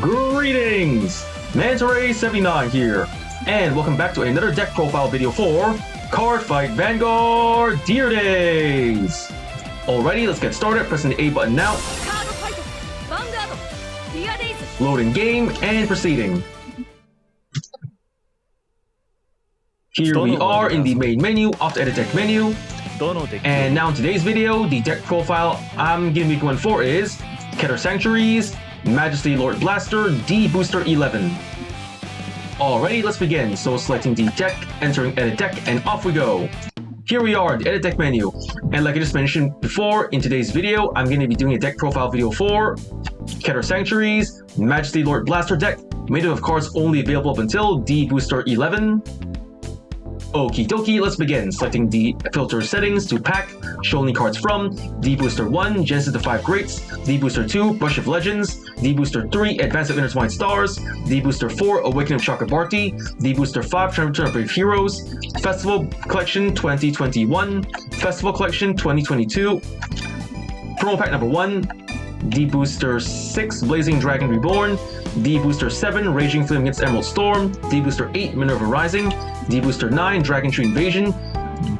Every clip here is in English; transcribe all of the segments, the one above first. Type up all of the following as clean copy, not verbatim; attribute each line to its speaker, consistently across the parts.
Speaker 1: Greetings! Mantare79 here, and welcome back to another deck profile video for Cardfight Vanguard Deer Days! Alrighty, let's get started, pressing the A button now.
Speaker 2: Cardfight Vanguard Deer Days.
Speaker 1: Loading game and proceeding. Here we are in the main menu of the edit deck menu. And now in today's video, the deck profile I'm going to be going for is Keter Sanctuaries, Majesty Lord Blaster, D-BT11. Alrighty, let's begin. So selecting the deck, entering edit deck, and off we go. Here we are in the edit deck menu. And like I just mentioned before, in today's video, I'm going to be doing a deck profile video for Keter Sanctuaries, Majesty Lord Blaster deck, made up of cards only available up until D-BT11. Okie dokie, let's begin. Selecting the filter settings to pack, show only cards from D-BT1, Genesis of the 5 Greats, D-BT2, Brush of Legends, D-BT3, Advance of Intertwined Stars, D-BT4, Awakening of Chakrabarti, D-BT5, Return of Brave Heroes, Festival Collection 2021, Festival Collection 2022, Promo Pack number 1, D-BT6, Blazing Dragon Reborn, D-BT7, Raging Flame Against Emerald Storm, D-BT8, Minerva Rising, D-BT9, Dragon Tree Invasion,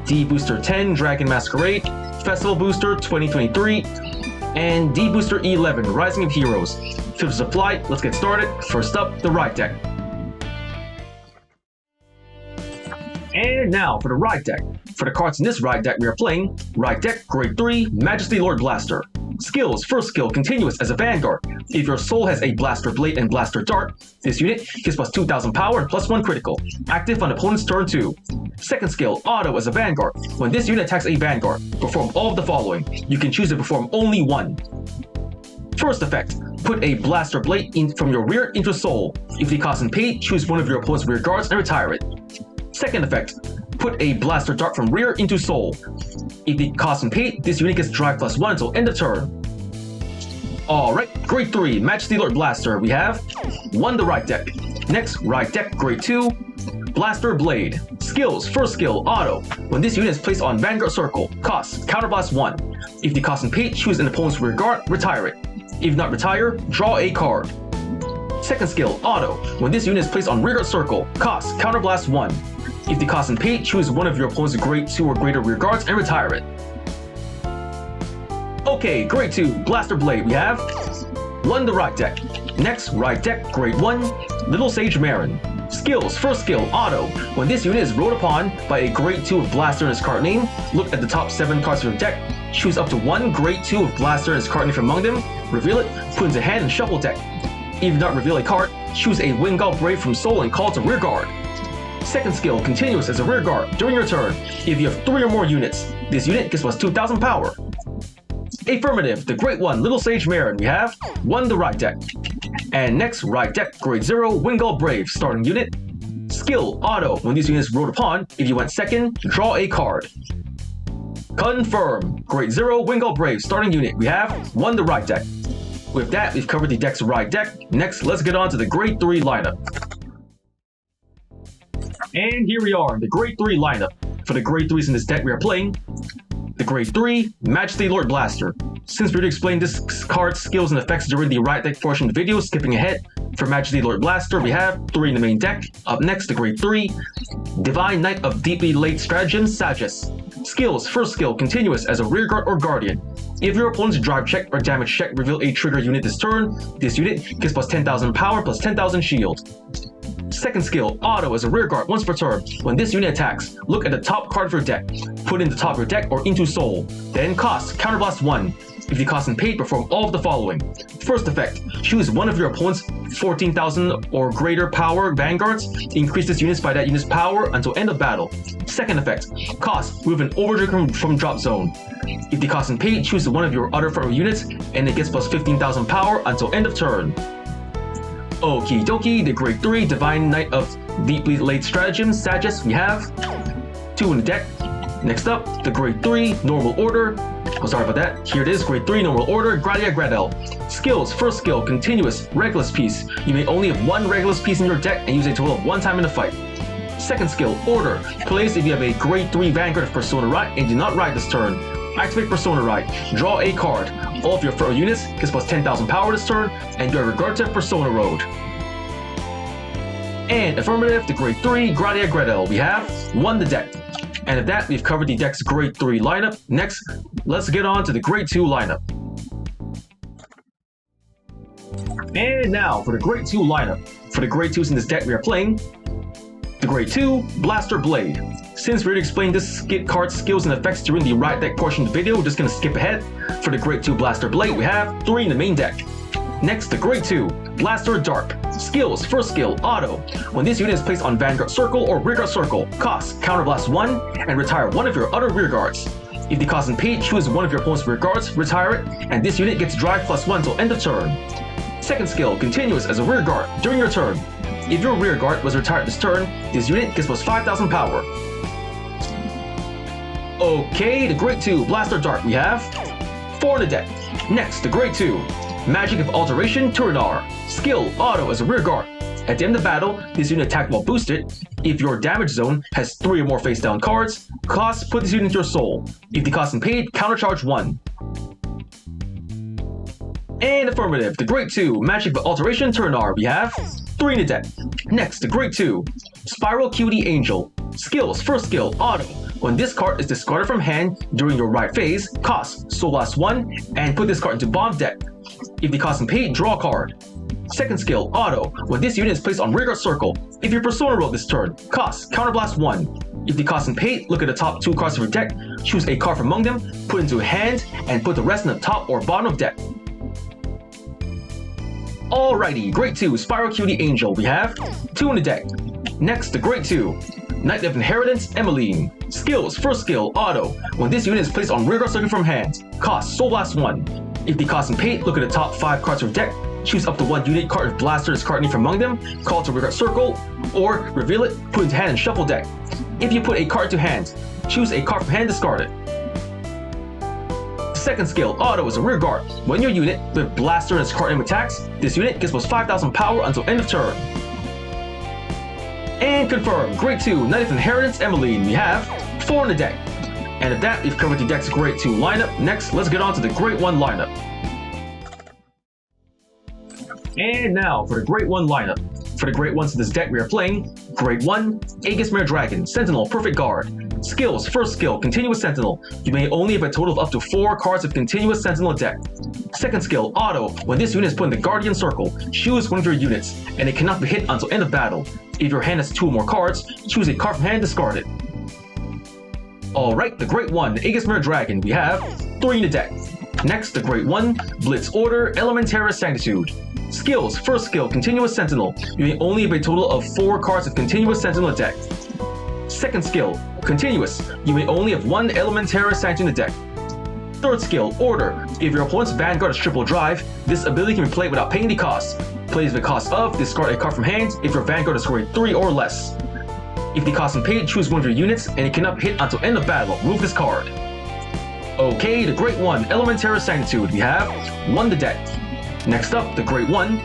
Speaker 1: D-BT10, Dragon Masquerade, Festival Booster 2023, and D-BT11, Rising of Heroes. Filters applied, let's get started. First up, the Ride deck. And now for the Ride deck. For the cards in this Ride deck, we are playing Ride deck, Grade 3, Majesty Lord Blaster. Skills, first skill, continuous as a Vanguard. If your soul has a Blaster Blade and Blaster Dart, this unit gets plus 2000 power and plus 1 critical. Active on opponent's turn 2. Second skill, auto as a Vanguard. When this unit attacks a Vanguard, perform all of the following. You can choose to perform only one. First effect, put a Blaster Blade from your rear into soul. If the cost and paid, choose one of your opponent's rear guards and retire it. Second effect, put a Blaster Dart from rear into soul. If the cost and paid, this unit gets drive plus 1 until end of turn. Alright, Grade 3, Majesty Lord Blaster, we have 1 the Ride deck. Next, Ride deck, Grade 2, Blaster Blade. Skills, first skill, auto. When this unit is placed on Vanguard Circle, cost, counterblast 1. If the cost and paid, choose an opponent's rear guard, retire it. If not retire, draw a card. Second skill, auto. When this unit is placed on rearguard circle, cost, counterblast 1. If the cost and paid, choose one of your opponent's grade 2 or greater rear guards and retire it. Okay, Grade 2, Blaster Blade, we have 1 the Ride deck. Next, Ride deck, Grade 1, Little Sage Marin. Skills, first skill, auto. When this unit is rolled upon by a Grade 2 of Blaster in its card name, look at the top 7 cards of your deck, choose up to 1 Grade 2 of Blaster in its card name from among them, reveal it, put into hand and shuffle deck. If you not reveal a card, choose a Vanguard Brave from Soul and call to rear guard. Second skill, continuous as a rear guard during your turn. If you have 3 or more units, this unit gets plus 2000 power. Affirmative, the Great 1, Little Sage Marin, we have 1 the Ride deck. And next, Ride deck, Grade 0, Vanguard Brave, starting unit. Skill, auto, when these units rolled upon, if you went second, draw a card. Confirm, Grade 0, Vanguard Brave, starting unit, we have 1 the Ride deck. With that, we've covered the deck's Ride deck. Next, let's get on to the Grade 3 lineup. And here we are, the Grade 3 lineup. For the Grade 3s in this deck, we are playing the Grade 3, Majesty Lord Blaster. Since we already explained this card's skills and effects during the Ride deck portion of the video, skipping ahead, for Majesty Lord Blaster, we have 3 in the main deck. Up next, the Grade 3, Divine Knight of Deeply Laid Stratagem, Sages. Skills, first skill, continuous as a rearguard or guardian. If your opponent's drive check or damage check reveal a trigger unit this turn, this unit gets plus 10,000 power plus 10,000 shield. Second skill, auto as a rearguard once per turn. When this unit attacks, look at the top card of your deck, put it in the top of your deck or into soul. Then cost, counterblast 1. If the cost and paid, perform all of the following. First effect, choose one of your opponent's 14,000 or greater power Vanguards, increase this unit by that unit's power until end of battle. Second effect, cost, move an Overdress from drop zone. If the cost and paid, choose one of your other 4 units and it gets plus 15,000 power until end of turn. Okie dokie, the Grade 3 Divine Knight of Deeply Laid Stratagem, Sages, we have 2 in the deck. Next up, the Grade 3 Normal Order. Oh, sorry about that. Here it is, Grade 3 Normal Order, Gradia Gradel. Skills, first skill, continuous, Regulus piece. You may only have 1 Regulus piece in your deck and use a total of 1 time in the fight. Second skill, Order. Plays if you have a Grade 3 Vanguard of Persona Ride and do not ride this turn. Activate Persona Ride. Draw a card. All of your throw units gets plus 10,000 power this turn, and you have regard to Persona Road. And affirmative, the grade 3 Gradia Gretel. We have won the deck. And at that, we've covered the deck's grade 3 lineup. Next, let's get on to the grade 2 lineup. And now for the grade 2 lineup. For the grade 2s in this deck we are playing, the grade 2 Blaster Blade. Since we already explained this card's skills and effects during the right deck portion of the video, we're just going to skip ahead. For the grade 2 Blaster Blade, we have 3 in the main deck. Next, the grade 2 Blaster Dark. Skills, first skill, auto. When this unit is placed on Vanguard Circle or Rearguard Circle, cost Counterblast 1 and retire one of your other rearguards. If the cost and paid, choose one of your opponent's rearguards, retire it, and this unit gets drive +1 till end of turn. Second skill, continuous as a rearguard during your turn. If your rearguard was retired this turn, this unit gets plus 5,000 power. Okay, the grade 2 Blaster Dark, we have 4 in the deck. Next, the grade 2 Magic of Alteration Turinar. Skill, auto as a rearguard. At the end of battle, this unit attacked while boosted. If your damage zone has 3 or more face down cards, cost, put this unit into your soul. If the cost and paid, countercharge 1. And affirmative, the grade 2 Magic of Alteration Turinar, we have 3 in the deck. Next, the grade 2 Spiral Cutie Angel. Skills, first skill, auto. When this card is discarded from hand during your right phase, cost Soul Blast 1 and put this card into bomb deck. If the cost and paid, draw a card. Second skill, auto. When this unit is placed on Rearguard Circle, if your Persona rolled this turn, cost Counterblast 1. If the cost and paid, look at the top 2 cards of your deck, choose a card from among them, put it into a hand, and put the rest in the top or bottom of deck. Alrighty, grade 2 Spiral Cutie Angel, we have 2 in the deck. Next, the grade 2 Knight of Inheritance Emmeline. Skills, first skill, auto. When this unit is placed on Rearguard Circle from hand, cost Soul Blast 1. If the cost and paid, look at the top 5 cards of your deck, choose up to 1 unit card of Blaster's card name from among them, call to Rearguard Circle, or reveal it, put it into hand and shuffle deck. If you put a card to hand, choose a card from hand, discard it. Second skill, auto is a rearguard. When your unit with Blaster and its card name attacks, this unit gets plus 5,000 power until end of turn. And confirm, grade 2 Knight of Inheritance Emmeline, we have 4 in the deck. And at that, we've covered the deck's grade 2 lineup. Next, let's get on to the grade 1 lineup. And now for the grade 1 lineup. For the grade 1s in this deck we are playing, grade 1 Aegismere Dragon, Sentinel, Perfect Guard. Skills, first skill, Continuous Sentinel. You may only have a total of up to 4 cards of Continuous Sentinel deck. Second skill, auto. When this unit is put in the Guardian Circle, choose one of your units, and it cannot be hit until end of battle. If your hand has 2 or more cards, choose a card from hand, discard it. Alright, the grade 1 Aegismere Dragon, we have 3 in the deck. Next, the grade 1 Blitz Order Elementaris Sanctitude. Skills, first skill, Continuous Sentinel. You may only have a total of 4 cards of Continuous Sentinel deck. Second skill, Continuous. You may only have 1 Elementaris Sanctitude in the deck. Third skill, Order. If your opponent's Vanguard is triple drive, this ability can be played without paying the cost. Plays the cost of, discard a card from hand if your Vanguard is grade 3 or less. If the cost and paid, choose one of your units, and it cannot hit until end of battle. Remove this card. Okay, the grade 1 Elementaris Sanctitude, we have 1 the deck. Next up, the grade 1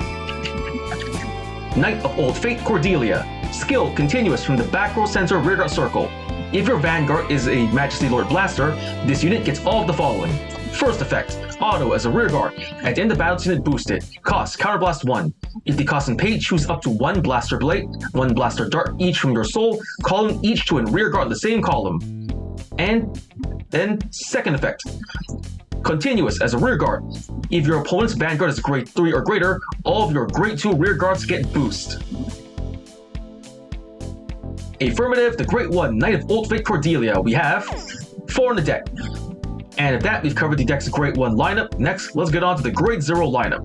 Speaker 1: Knight of Old Fate Cordelia. Skill, Continuous from the back row center Rearguard Circle. If your Vanguard is a Majesty Lord Blaster, this unit gets all of the following. First effect, auto as a rearguard. At the end of battle, this unit boosted. Cost, Counterblast 1. If the cost and paid, choose up to 1 Blaster Blade, 1 Blaster Dart each from your soul, calling each to a rearguard the same column. And then second effect, Continuous as a rearguard. If your opponent's Vanguard is grade 3 or greater, all of your grade 2 rearguards get boost. Affirmative, the grade 1 Knight of Old Fate Cordelia, we have 4 in the deck. And at that, we've covered the deck's grade 1 lineup. Next, let's get on to the grade 0 lineup.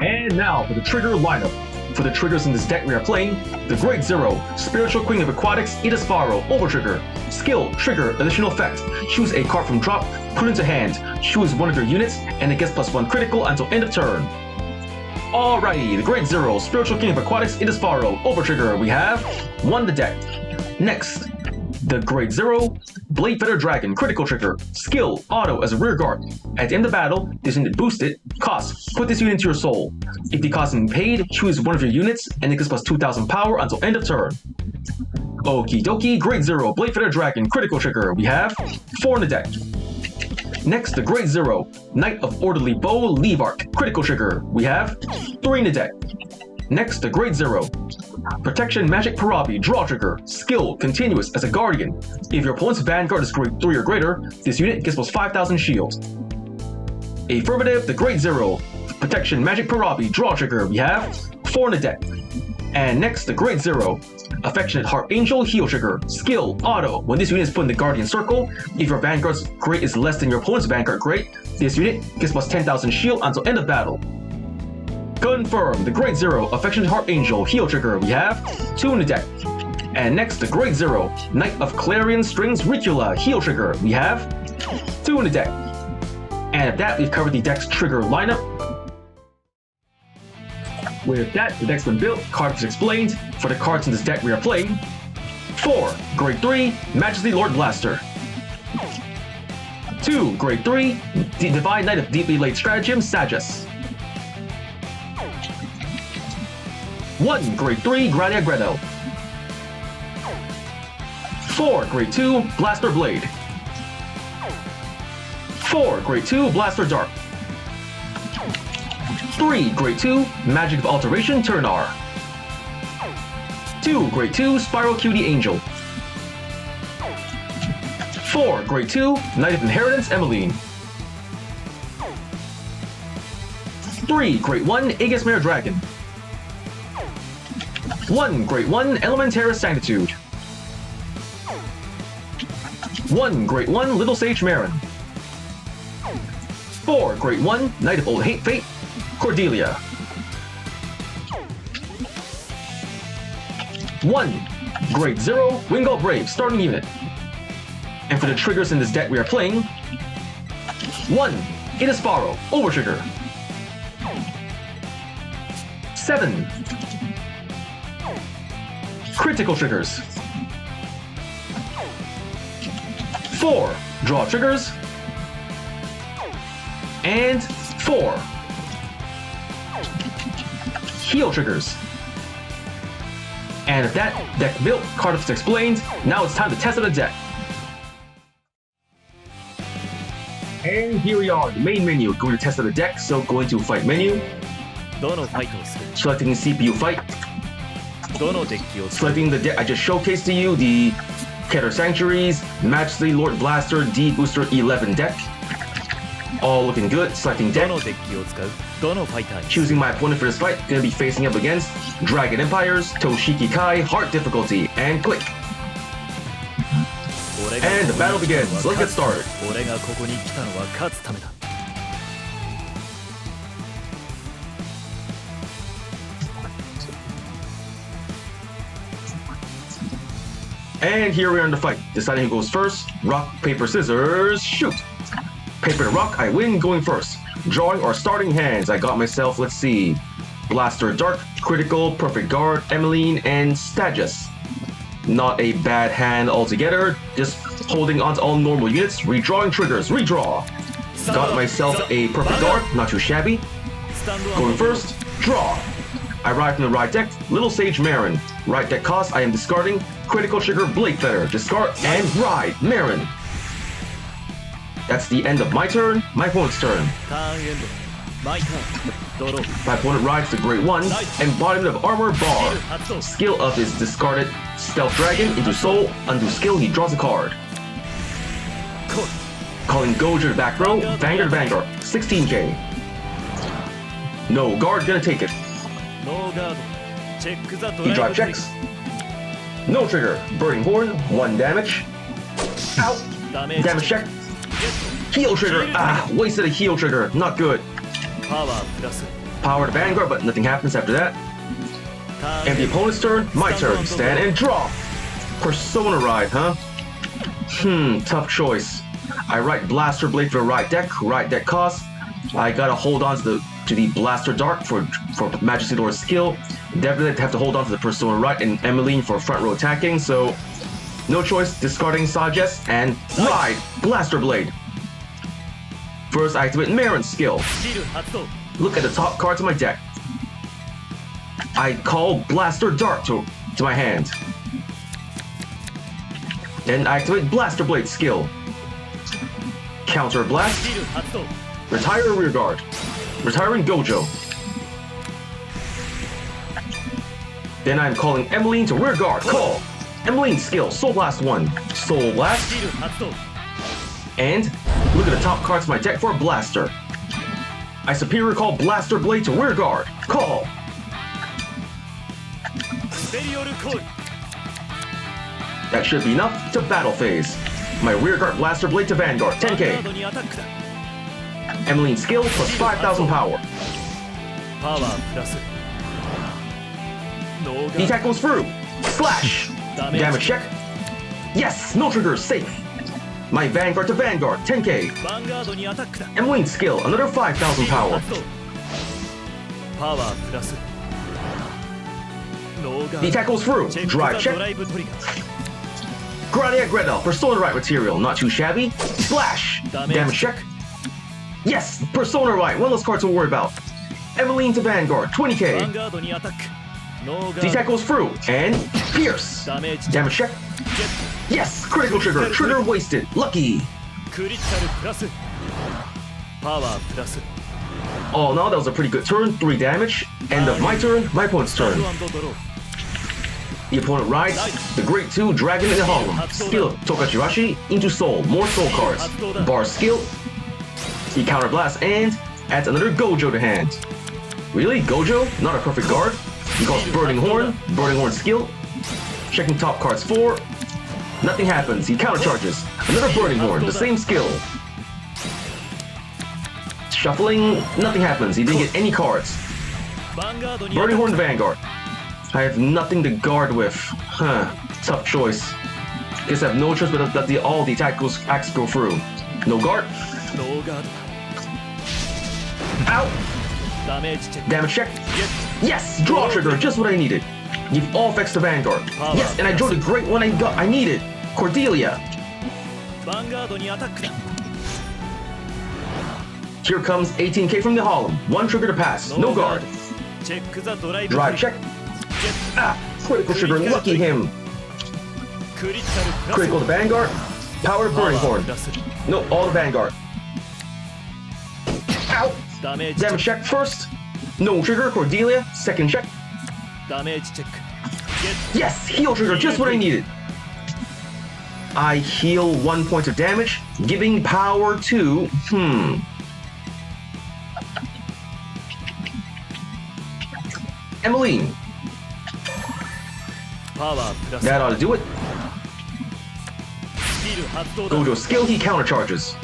Speaker 1: And now for the trigger lineup. For the triggers in this deck we are playing, the grade 0 Spiritual Queen of Aquatics Idasfaro Overtrigger. Skill, trigger, additional effect. Choose a card from drop, put into hand. Choose one of your units, and it gets +1 critical until end of turn. Alrighty, the grade 0 Spiritual King of Aquatics Idasfaro Overtrigger, we have 1 the deck. Next, the grade 0 Blade Feather Dragon Critical Trigger. Skill, auto as a rearguard. At the end of battle, this unit boosted. Cost, put this unit into your soul. If the cost is paid, choose one of your units, and it gets +2,000 power until end of turn. Okie dokie, Grade 0, Blade Feather Dragon, critical trigger. We have 4 in the deck. Next, the Grade 0, Knight of Orderly Bow, Leave Arc, critical trigger. We have 3 in the deck. Next, the Grade 0, Protection Magic Parabi, draw trigger. Skill, continuous as a guardian. If your opponent's Vanguard is Grade 3 or greater, this unit gets plus 5,000 shield. Affirmative, the Grade 0, Protection Magic Parabi, draw trigger. We have 4 in the deck. And next, the Grade 0, Affectionate Heart Angel, heal trigger. Skill, auto. When this unit is put in the Guardian Circle, if your Vanguard's grade is less than your opponent's Vanguard grade, this unit gets plus 10,000 shield until end of battle. Confirm, the Grade 0, Affectionate Heart Angel, heal trigger. We have 2 in the deck. And next, the Grade 0, Knight of Clarion Strings, Ricula, heal trigger. We have 2 in the deck. And at that, we've covered the deck's trigger lineup. With that, the deck's been built, cards explained. For the cards in this deck we are playing, 4, Grade 3, Majesty Lord Blaster. 2, Grade 3, Divine Knight of Deeply Laid Stratagem, Sages. 1, Grade 3, Gradia Gredo. 4, Grade 2, Blaster Blade. 4, Grade 2, Blaster Dark. 3, Grade 2, Magic of Alteration, Turnar. 2, Grade 2, Spiral Cutie Angel. 4, Grade 2, Knight of Inheritance, Emmeline. 3, Grade 1, Aegis Mare Dragon. 1, Grade 1, Elementaris Sanctitude. 1, Grade 1, Little Sage Marin. 4, Grade 1, Knight of Old Hate Fate, Cordelia. 1, Grade 0, Wingull Brave, starting unit. And for the triggers in this deck we are playing, 1, Idasparo, Overtrigger. 7, critical triggers. 4, draw triggers. And 4, heal triggers. And if that deck built, Cardfight explained, now it's time to test out the deck. And here we are, the main menu, going to test out the deck, so going to fight menu. Selecting CPU fight. Selecting the deck I just showcased to you, the Keter Sanctuaries, Majesty Lord Blaster D-BT11 deck. All looking good, selecting deck. Choosing my opponent for this fight, gonna be facing up against Dragon Empires, Toshiki Kai, hard difficulty, and click. And the battle begins, let's get started. And here we are in the fight, deciding who goes first. Rock, paper, scissors, shoot. Paper to rock, I win, going first. Drawing or starting hands, I got myself, let's see, Blaster Dark, Critical, Perfect Guard, Emmeline, and Stages. Not a bad hand altogether, just holding on to all normal units, redrawing triggers, redraw. Got myself a Perfect Guard, not too shabby. Going first, draw. I ride from the right deck, Little Sage Marin. Right deck cost, I am discarding Critical Trigger Blade Feather, discard and ride Marin. That's the end of my turn, my opponent's turn. My opponent rides the Great One, Embodiment of Armor Bar. Skill of his discarded Stealth Dragon into Soul, undo skill, he draws a card. Calling Gojo to back row, Vanguard, 16k. No guard, gonna take it. He drive checks. No trigger, Burning Horn, 1 damage. Ow! Damage check. Heal trigger! Ah, wasted a heal trigger. Not good. Power to Vanguard, but nothing happens after that. And the opponent's turn, my turn. Stand and draw. Persona Ride, huh? Tough choice. I write Blaster Blade for the right deck cost. I gotta hold on to the Blaster Dark for Majesty Lord's skill. Definitely have to hold on to the Persona Ride and Emmeline for front row attacking, so no choice, discarding Sages and ride Blaster Blade. First, I activate Marin's skill. Look at the top cards of my deck. I call Blaster Dark to my hand. Then I activate Blaster Blade skill. Counter Blast.
Speaker 2: スキル発動
Speaker 1: Retire Rear Guard. Retiring Gojo. Then I'm calling Emmeline to Rear Guard. Call. Emmeline skill. Soul Blast 1. Soul Blast.
Speaker 2: スキル発動
Speaker 1: And look at the top cards of my deck for a Blaster. I Superior Call Blaster Blade to Rear Guard. Call.
Speaker 2: スペリオルコール
Speaker 1: That should be enough to Battle Phase. My Rear Guard Blaster Blade to Vanguard.
Speaker 2: バンガー
Speaker 1: 10k.
Speaker 2: ドにアタックだ
Speaker 1: Emmeline skill plus 5,000 power.
Speaker 2: パワープラスノーガ
Speaker 1: The
Speaker 2: ー
Speaker 1: attack goes through. Slash.
Speaker 2: ドダメー
Speaker 1: Damage
Speaker 2: ジ
Speaker 1: check. Yes, no trigger, safe. My Vanguard to Vanguard. 10k.
Speaker 2: ヴァンガードにアタックだ
Speaker 1: Emmeline skill, another 5,000 power.
Speaker 2: 発動パワープラスノーガ
Speaker 1: The
Speaker 2: ー
Speaker 1: attack goes through.
Speaker 2: チェック
Speaker 1: Drive
Speaker 2: ザ
Speaker 1: check.
Speaker 2: ドライブトリガー
Speaker 1: Gradiac Gretel, Persona Right material, not too shabby. Splash! Damage check. Yes, Persona Right, one less card to worry about. Emmeline to Vanguard,
Speaker 2: ヴァン
Speaker 1: 20k.
Speaker 2: ガードにアタックノーガ
Speaker 1: The
Speaker 2: ー
Speaker 1: attack goes through, and Pierce.
Speaker 2: ダメージ
Speaker 1: Damage check.
Speaker 2: ゲッ
Speaker 1: Yes, critical trigger, trigger wasted, lucky.
Speaker 2: クリティカルプラスパワープラス
Speaker 1: All in all, that was a pretty good turn, 3 damage. End of my turn, my opponent's
Speaker 2: ド
Speaker 1: turn.
Speaker 2: ロー
Speaker 1: The opponent rides the Great 2 Dragon in the Hollow. Skill Tokachirashi into Soul. More Soul cards. Bar skill. He counter blasts and adds another Gojo to hand. Really? Gojo? Not a perfect guard? He calls Burning Horn. Burning Horn skill. Checking top cards 4. Nothing happens. He counter charges. Another Burning Horn. The same skill. Shuffling. Nothing happens. He didn't get any cards.
Speaker 2: ヴァンガードにアタ
Speaker 1: Burning
Speaker 2: ッ
Speaker 1: Horn
Speaker 2: ク
Speaker 1: Vanguard. I have nothing to guard with. Huh. Tough choice. Guess I have no choice but to let all the attacks go through. No guard.
Speaker 2: ノーガード
Speaker 1: Out.
Speaker 2: ダメージチェック
Speaker 1: Damage check.
Speaker 2: ゲッ
Speaker 1: Yes. Draw trigger. Just what I needed. Give all effects to Vanguard. Yes, and I drew the great one I needed. Cordelia.
Speaker 2: ヴァンガードにアタックだ
Speaker 1: Here comes 18k from the Hollow. One trigger to pass. No guard.
Speaker 2: チェックザドライブ
Speaker 1: Drive check. Ah. Critical trigger. Lucky him.
Speaker 2: クリティカルプラス
Speaker 1: Critical to Vanguard. Power
Speaker 2: パワ
Speaker 1: Burning
Speaker 2: ー
Speaker 1: Horn.
Speaker 2: プラス
Speaker 1: No, all to Vanguard. Out.
Speaker 2: ダメージチェッ
Speaker 1: Damage check first. No trigger, Cordelia. Second check.
Speaker 2: クダメージチェックゲッ
Speaker 1: Yes, heal trigger, just what I needed. I heal 1 point of damage, giving power to... Emmeline.
Speaker 2: パワープラス
Speaker 1: That ought to do it.
Speaker 2: スキル発動だ
Speaker 1: Gojo skill, he counter charges.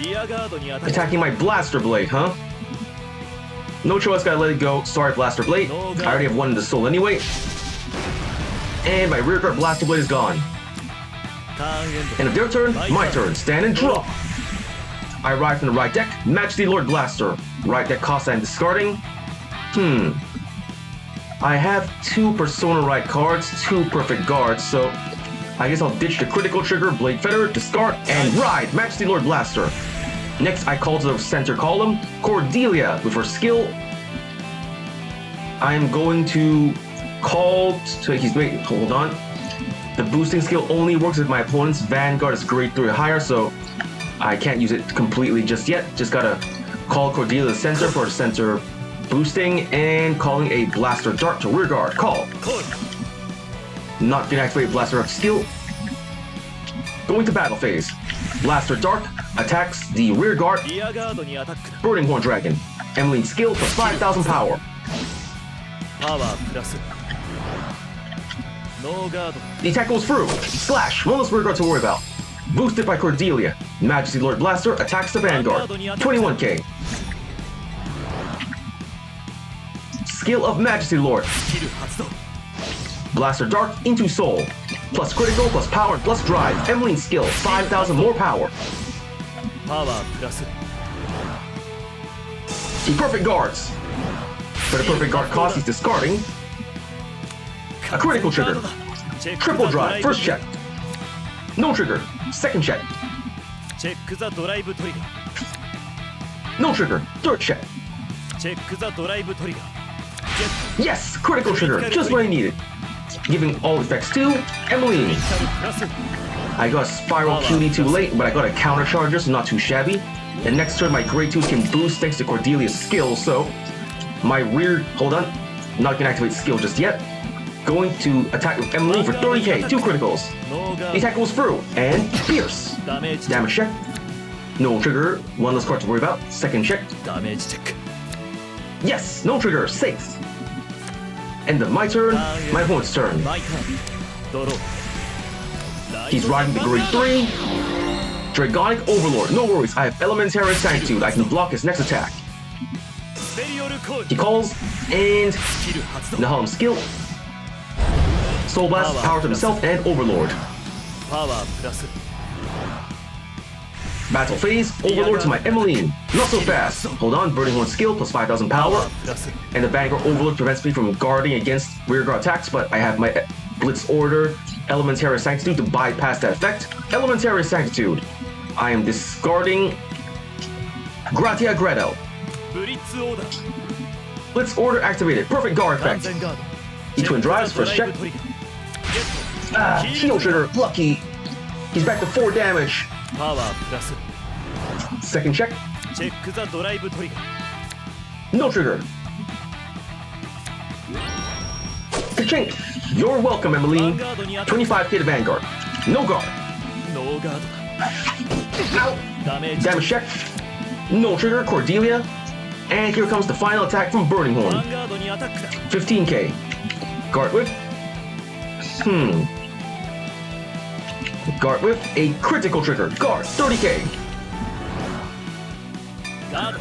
Speaker 2: リアガードにアタック
Speaker 1: Attacking my Blaster Blade, huh? No choice, gotta let it go. Sorry, Blaster Blade. I already have one in the soul anyway. And my rear guard Blaster Blade is gone.
Speaker 2: ターンエンド
Speaker 1: End of their turn, my turn. Stand and draw. I ride from the right deck, Majesty Lord Blaster. Right deck cost I'm discarding. I have 2 Persona Right cards, 2 perfect guards, so I guess I'll ditch the critical trigger, Blade Feather, discard, and ride Majesty Lord Blaster. Next, I call to the center column, Cordelia with her skill. I'm going to call to wait, hold on. The boosting skill only works if my opponent's Vanguard is grade 3 or higher, so I can't use it completely just yet. Just gotta call Cordelia to the center for center boosting and calling a Blaster Dart to rear guard. Call.
Speaker 2: コール
Speaker 1: Not gonna activate Blaster Dart skill. Going to battle phase. Blaster Dart attacks the rear guard
Speaker 2: リアガードにアタックだ
Speaker 1: Burning Horn Dragon. Emmeline skill plus 5,000 power.
Speaker 2: パワープラスノーガード
Speaker 1: The attack goes through. Slash. One less rear guard to worry about. Boosted by Cordelia. Majesty Lord Blaster attacks the Vanguard. 21k. Skill of Majesty Lord.
Speaker 2: スキル発動
Speaker 1: Blaster Dart into Soul. Plus critical, plus power, plus drive. Emmeline skill, 5,000 more power.
Speaker 2: パワープラス
Speaker 1: He perfect guards. For the perfect guard cost, he's discarding. A critical trigger.
Speaker 2: チェック
Speaker 1: Triple
Speaker 2: ザドラ
Speaker 1: drive,
Speaker 2: イブ
Speaker 1: first check. No trigger, second check.
Speaker 2: チェックザドライブトリガー
Speaker 1: No trigger, third check.
Speaker 2: チェックザドライブトリガー
Speaker 1: Yes, critical trigger, just what I needed. giving all effects to Emmeline.
Speaker 2: タルプラス
Speaker 1: I got Spiral Cutie too late, but I got a counter charger, so not too shabby. And next turn, my grade 2s can boost thanks to Cordelia's skill, so my rear, hold on, not gonna activate skill just yet. Going to attack with Emmeline for 30k, 2 criticals.
Speaker 2: ノーガ
Speaker 1: The
Speaker 2: ー
Speaker 1: attack goes through, and Pierce.
Speaker 2: ドダメージ
Speaker 1: Damage check. No trigger, one less card to worry about. Second check.
Speaker 2: ダメージチェック
Speaker 1: Yes, no trigger, safe. End of my turn, my opponent's turn.
Speaker 2: マイターンドロー
Speaker 1: He's riding the grade 3. Dragonic Overlord, no worries, I have Elementary Sanctitude, I can block his next attack.
Speaker 2: スペリオルコー
Speaker 1: He
Speaker 2: ル
Speaker 1: calls, and
Speaker 2: スキル発動
Speaker 1: Nahalm skill. Soul Blast, power to himself, and Overlord.
Speaker 2: パワープラス
Speaker 1: Battle phase, Overlord to my Emmeline. Not so fast. Hold on, Burning Horn skill plus 5,000
Speaker 2: パワ
Speaker 1: power.
Speaker 2: ープラス
Speaker 1: And the Vanguard Overlord prevents me from guarding against rearguard attacks, but I have my Blitz Order, Elementary Sanctitude to bypass that effect. Elementary Sanctitude. I am discarding Gratia Gredo.
Speaker 2: ブリッツオーダー
Speaker 1: Blitz Order activated. Perfect guard
Speaker 2: 完
Speaker 1: effect.
Speaker 2: 全ガード
Speaker 1: He twin drives,
Speaker 2: ド
Speaker 1: first
Speaker 2: ライ
Speaker 1: check.
Speaker 2: ブトリガーゲッ
Speaker 1: Ah,
Speaker 2: ト
Speaker 1: heal trigger, lucky. He's back to 4 damage.
Speaker 2: パワープラス
Speaker 1: Second check,
Speaker 2: チェックザドライブトリガー
Speaker 1: no trigger. Ka-chink! You're welcome,
Speaker 2: ヴァン
Speaker 1: Emmeline.
Speaker 2: ガードに当たる
Speaker 1: 25k to Vanguard. No guard.
Speaker 2: ノーガード
Speaker 1: Ow!
Speaker 2: だダメージ
Speaker 1: Damage check. No trigger, Cordelia. And here comes the final attack from Burning
Speaker 2: ヴァ
Speaker 1: Horn.
Speaker 2: ンガードにアタックだ
Speaker 1: 15k. Guard whip. Guard whip, a critical trigger. Guard, 30k.
Speaker 2: ガード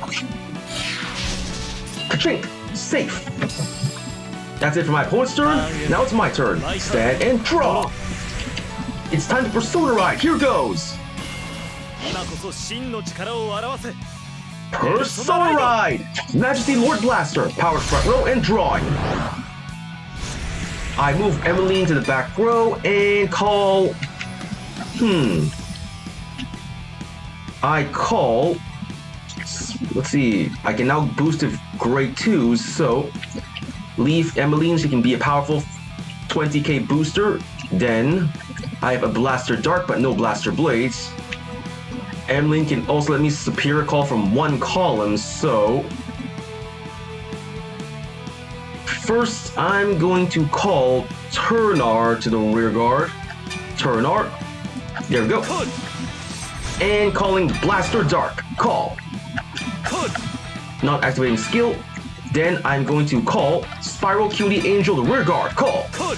Speaker 1: Ka-chink! Safe. That's it for my opponent's turn. Now it's my turn. Stand and draw. It's time to Persona Ride. Here goes.
Speaker 2: 今こそ真の力を表せ
Speaker 1: Persona Ride. Majesty Lord Blaster. Power front row and drawing. I move Emmeline to the back row and call... I call... Let's see. I can now boost to grade 2s, so... Leave Emmeline, she can be a powerful 20k booster. Then, I have a Blaster Dark, but no Blaster Blades. Emmeline can also let me Superior Call from 1 column, so... First, I'm going to call Turnar to the rear guard. Turnar. There we go.
Speaker 2: コール
Speaker 1: And calling Blaster Dark. Call.
Speaker 2: コール
Speaker 1: Not activating skill. Then I'm going to call Spiral Cutie Angel to rear guard. Call.
Speaker 2: コール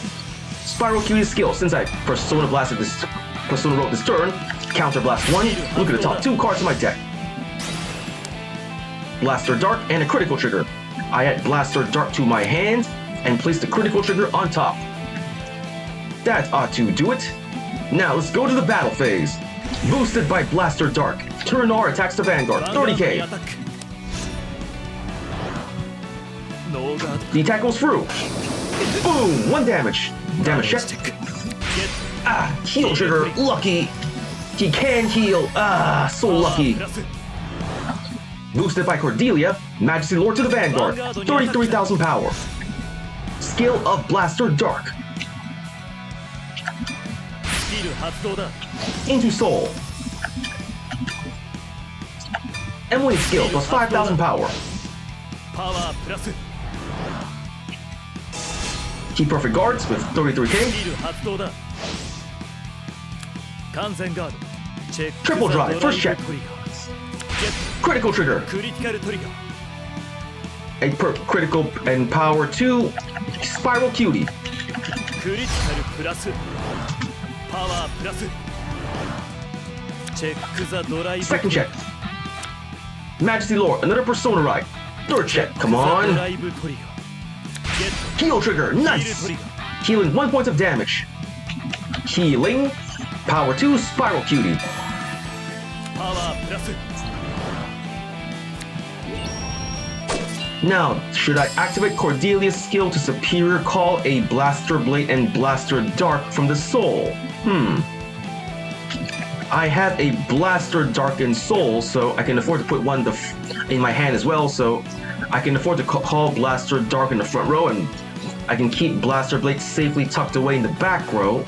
Speaker 1: Spiral Cutie skill. Since I Persona Blasted this, Persona wrote this turn. Counter Blast 1. Look at the top 2 cards in my deck. Blaster Dark and a critical trigger. I add Blaster Dark to my hand and place the critical trigger on top. That ought to do it. Now let's go to the battle phase. Boosted by Blaster Dark. Turnar attacks the Vanguard.
Speaker 2: ヴァンガードに
Speaker 1: 30k.
Speaker 2: アタックノーガード
Speaker 1: The attack goes through. Boom! 1 damage.
Speaker 2: ダメ
Speaker 1: Damage
Speaker 2: ージチ
Speaker 1: check.
Speaker 2: ェックゲッ
Speaker 1: Ah, heal trigger. Lucky. He can heal. Ah, so
Speaker 2: トパワー
Speaker 1: lucky.
Speaker 2: プラス
Speaker 1: Boosted by Cordelia. Majesty Lord to the Vanguard. 33,000 power. Skill of Blaster Dark.
Speaker 2: スキル発動だ
Speaker 1: Into Soul. Emily skill plus 5,000 power.
Speaker 2: パワープラス
Speaker 1: He perfect guards with 33k.
Speaker 2: スキル発動だ完全ガードチェック
Speaker 1: Triple
Speaker 2: ザ
Speaker 1: drive,
Speaker 2: ドライ
Speaker 1: first check.
Speaker 2: ブトリガーゲッ
Speaker 1: Critical trigger.
Speaker 2: トクリティカルトリガー
Speaker 1: A critical and power 2. Spiral Cutie.
Speaker 2: クリティカルプラスパワープラスチェックザドライブ
Speaker 1: Second check. Majesty Lord, another Persona Ride. Third check, come
Speaker 2: ド
Speaker 1: on.
Speaker 2: ライブトリガーゲッ
Speaker 1: Heal trigger,
Speaker 2: トヒール
Speaker 1: nice.
Speaker 2: トリガー
Speaker 1: Healing 1 point of damage. Healing. Power 2, Spiral Cutie.
Speaker 2: パワープラス
Speaker 1: Now, should I activate Cordelia's skill to Superior Call a Blaster Blade and Blaster Dark from the Soul? I have a Blaster Dark and Soul, so I can afford to put one in my hand as well, so I can afford to call Blaster Dark in the front row and I can keep Blaster Blade safely tucked away in the back row.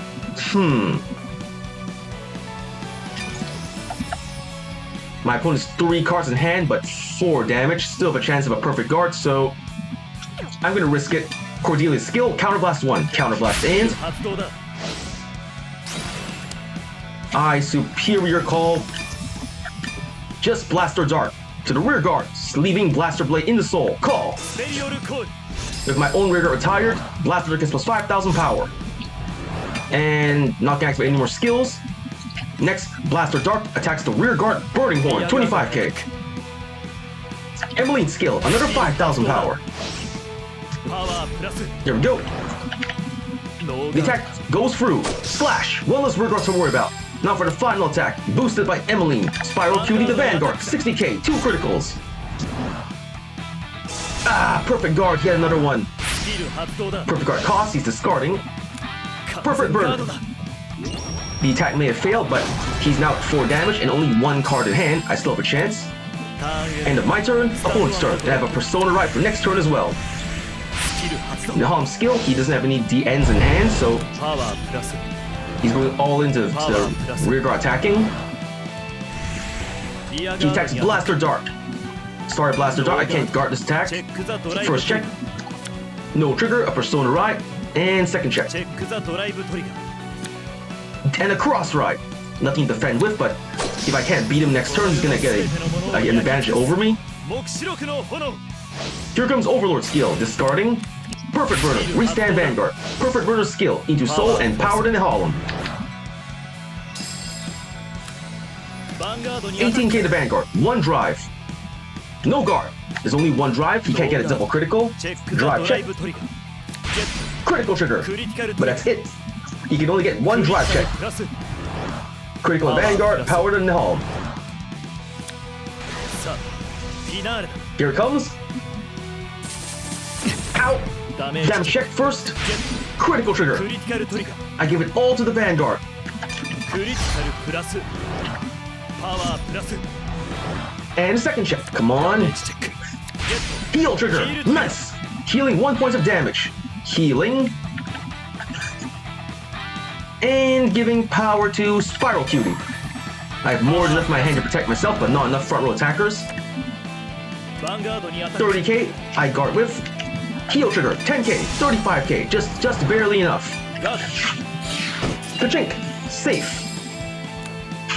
Speaker 1: My opponent's 3 cards in hand, but 4 damage. Still have a chance of a perfect guard, so I'm gonna risk it. Cordelia's skill, Counterblast 1. Counterblast and I superior call. Just Blaster Dart to the rear guard, leaving Blaster Blade in the soul. Call. With my own rear guard retired, Blaster Dart gets plus 5,000 power. And not gonna activate any more skills. Next, Blaster Dart attacks the rear guard, Burning Horn, 25k. Emmeline's skill, another 5,000 power. Here we go. The attack goes through. Slash, one less rear guard to worry about. Now for the final attack, boosted by Emmeline. Spiral QD the Vanguard, 60k, 2 criticals. Ah, perfect guard, he had another one. Perfect guard cost, he's discarding. Perfect burn. The attack may have failed, but he's now at 4 damage and only 1 card in hand. I still have a chance. End of my turn, opponent's turn. And I have a Persona Ride for next turn as well. Naham's skill, he doesn't have any DNs in hand, so he's going all into the rear guard attacking. He attacks Blaster Dart. Sorry, Blaster Dart, I can't guard this attack. First check. No trigger, a Persona Ride, and second check. And a Cross Ride. Nothing to defend with, but if I can't beat him next turn, he's gonna get an advantage over me. Here comes Overlord skill, discarding. Perfect Burner, restand Vanguard. Perfect Burner skill, into Soul and Powered in the Holland. 18k to Vanguard, 1 drive. No guard. There's only 1 drive, he can't get a double critical. Drive check. Critical trigger, but that's it. He can only get 1 drive check. Critical in Vanguard, Powered in the Holland. Here it comes. Ow! Damage check first. Critical trigger. I give it all to the Vanguard. And a second check. Come on. Heal trigger. Nice. Healing 1 point of damage. Healing. And giving power to Spiral QD. I have more than enough in my hand to protect myself, but not enough front row attackers. 30k, I guard with. Heal trigger, 10k, 35k, just barely enough. Ka-chink, safe.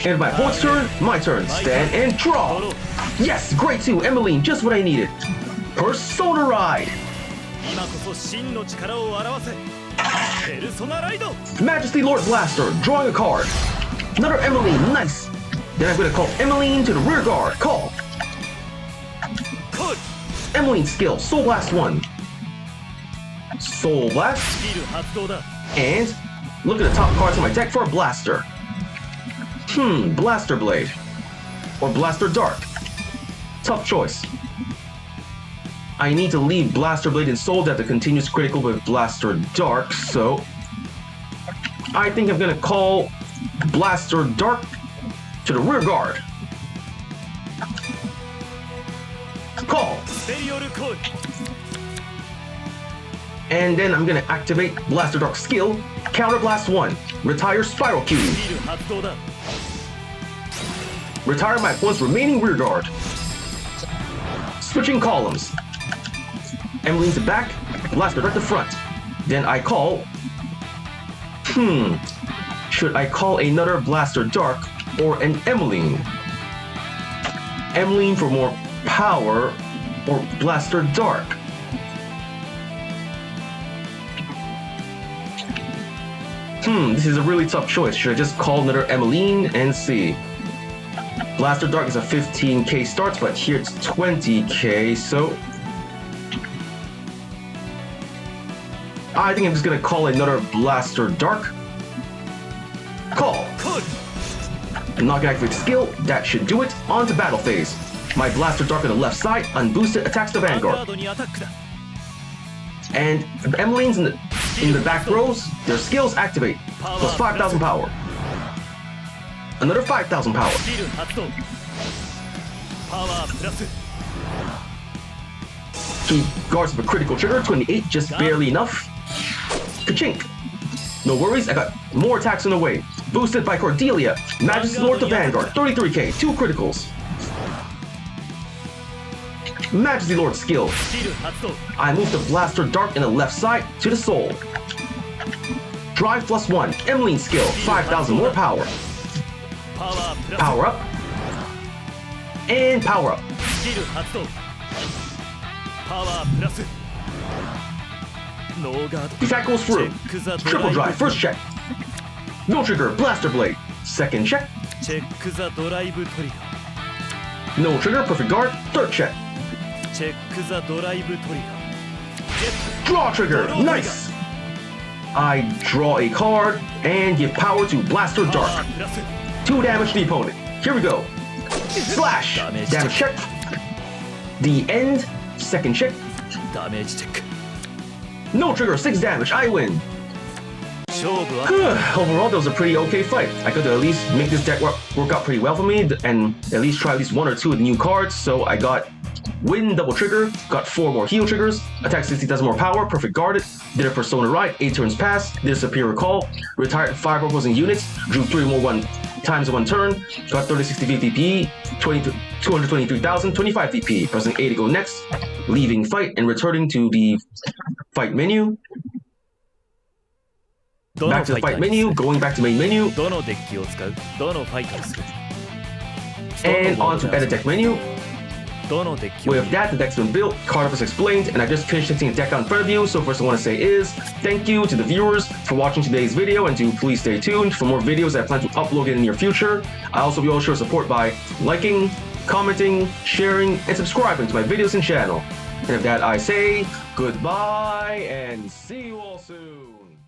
Speaker 1: And my opponent's turn, my turn. Stand and draw. Yes, great 2, Emmeline, just what I needed. Persona Ride. Majesty Lord Blaster, drawing a card. Another Emmeline, nice. Then I'm gonna call Emmeline to the rear guard. Call. Emmeline's skill, Soul Blast 1. Soul Blast. And look at the top cards in my deck for a Blaster. Blaster Blade. Or Blaster Dart. Tough choice. I need to leave Blaster Blade in Soul Death to continuous critical with Blaster Dark, so I think I'm gonna call Blaster Dark to the rear guard. Call. And then I'm gonna activate Blaster Dark skill, Counterblast 1, retire Spiral QD. Retire my opponent's remaining rear guard. Switching columns. Emmeline's the back, Blaster Dark the front. Then I call... Should I call another Blaster Dark or an Emmeline? Emmeline for more power or Blaster Dark? This is a really tough choice. Should I just call another Emmeline and see? Blaster Dark is a 15k start, but here it's 20k, so... I think I'm just gonna call another Blaster Dark. Call. I'm not gonna activate skill, that should do it. On to battle phase. My Blaster Dark on the left side, unboosted, attacks the Vanguard. And Emmeline's in the back rows, their skills activate. Plus 5,000 power. Another 5,000 power. He guards with a critical trigger, 28, just barely enough. Ka-chink! No worries, I got more attacks on the way. Boosted by Cordelia. Majesty Lord to Vanguard. 33k, 2 criticals. Majesty Lord skill. I move the Blaster Dart in the left side to the soul. Drive +1. Emmeline skill. 5,000 more power. Power up. And power up. Attack goes through. Triple drive, first check. No trigger, Blaster Blade. Second check. No trigger, perfect guard. Third check. Draw trigger, nice! I draw a card and give power to Blaster Dart. 2 damage to the opponent. Here we go. Slash! Damage check. The end. Second check. No trigger, 6 damage. I win. Overall, that was a pretty okay fight. I could at least make this deck work out pretty well for me and at least try at least 1 or 2 of the new cards. So I got Win double trigger, got 4 more heal triggers, attack 60,000 more power, perfect guarded, did a Persona Ride, 8 turns passed, did a Superior Call, retired 5 opposing units, drew 3 more times 1 turn, got 3060 VP, 223,000, 25 VP, pressing A to go next, leaving fight and returning to the fight menu. Back to the fight menu, going back to main menu, and on to edit deck menu. With that, the deck's been built, Cardfight is explained, and I just finished testing the deck out in front of you. So first I want to say is, thank you to the viewers for watching today's video, and to please stay tuned for more videos that I plan to upload in the near future. I also will show support by liking, commenting, sharing, and subscribing to my videos and channel. And with that I say, goodbye, and see you all soon.